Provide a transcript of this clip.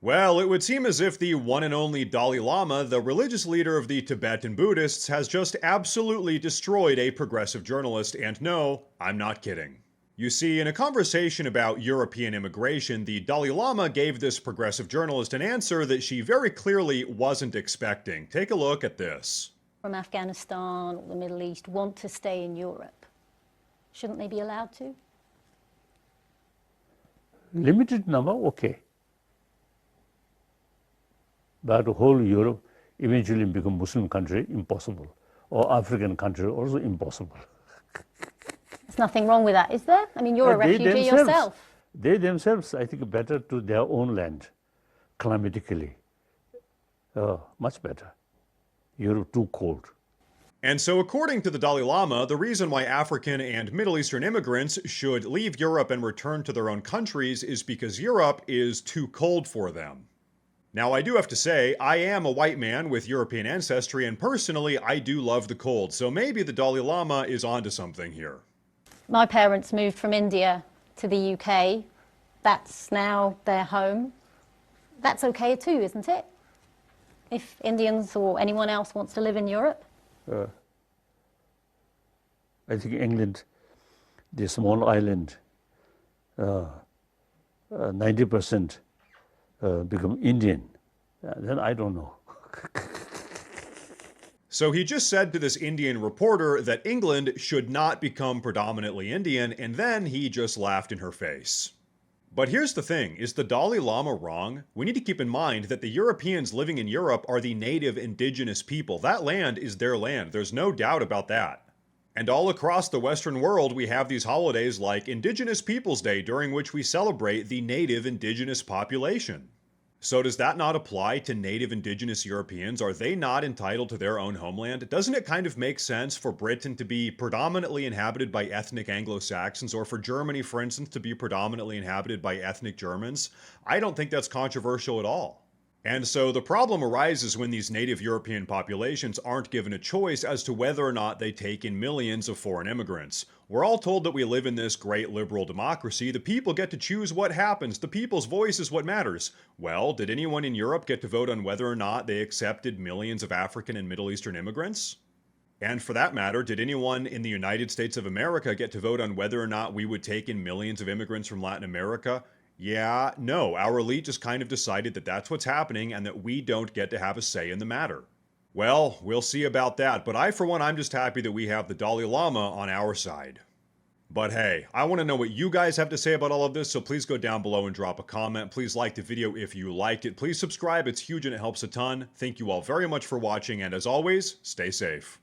Well, it would seem as if the one and only Dalai Lama, the religious leader of the Tibetan Buddhists, has just absolutely destroyed a progressive journalist, and no, I'm not kidding. You see, in a conversation about European immigration, the Dalai Lama gave this progressive journalist an answer that she very clearly wasn't expecting. Take a look at this. From Afghanistan or the Middle East want to stay in Europe. Shouldn't they be allowed to? Limited number, okay. But whole Europe eventually become Muslim country, impossible. Or African country, also impossible. There's nothing wrong with that, is there? I mean, you're a refugee yourself. They themselves, I think, better to their own land, climatically. Much better. Europe too cold. And so according to the Dalai Lama, the reason why African and Middle Eastern immigrants should leave Europe and return to their own countries is because Europe is too cold for them. Now, I do have to say, I am a white man with European ancestry, and personally, I do love the cold, so maybe the Dalai Lama is onto something here. My parents moved from India to the UK. That's now their home. That's okay too, isn't it? If Indians or anyone else wants to live in Europe? I think England, the small island, 90% become Indian. Then I don't know. So he just said to this Indian reporter that England should not become predominantly Indian, and then he just laughed in her face. But here's the thing, is the Dalai Lama wrong? We need to keep in mind that the Europeans living in Europe are the native indigenous people. That land is their land, there's no doubt about that. And all across the Western world, we have these holidays like Indigenous Peoples Day, during which we celebrate the native indigenous population. So does that not apply to native indigenous Europeans? Are they not entitled to their own homeland? Doesn't it kind of make sense for Britain to be predominantly inhabited by ethnic Anglo-Saxons, or for Germany, for instance, to be predominantly inhabited by ethnic Germans? I don't think that's controversial at all. And so the problem arises when these native European populations aren't given a choice as to whether or not they take in millions of foreign immigrants. We're all told that we live in this great liberal democracy. The people get to choose what happens. The people's voice is what matters. Well, did anyone in Europe get to vote on whether or not they accepted millions of African and Middle Eastern immigrants? And for that matter, did anyone in the United States of America get to vote on whether or not we would take in millions of immigrants from Latin America? Yeah, no, our elite just kind of decided that that's what's happening and that we don't get to have a say in the matter. Well, we'll see about that, but for one, I'm just happy that we have the Dalai Lama on our side. But hey, I want to know what you guys have to say about all of this, so please go down below and drop a comment. Please like the video if you liked it. Please subscribe, it's huge and it helps a ton. Thank you all very much for watching, and as always, stay safe.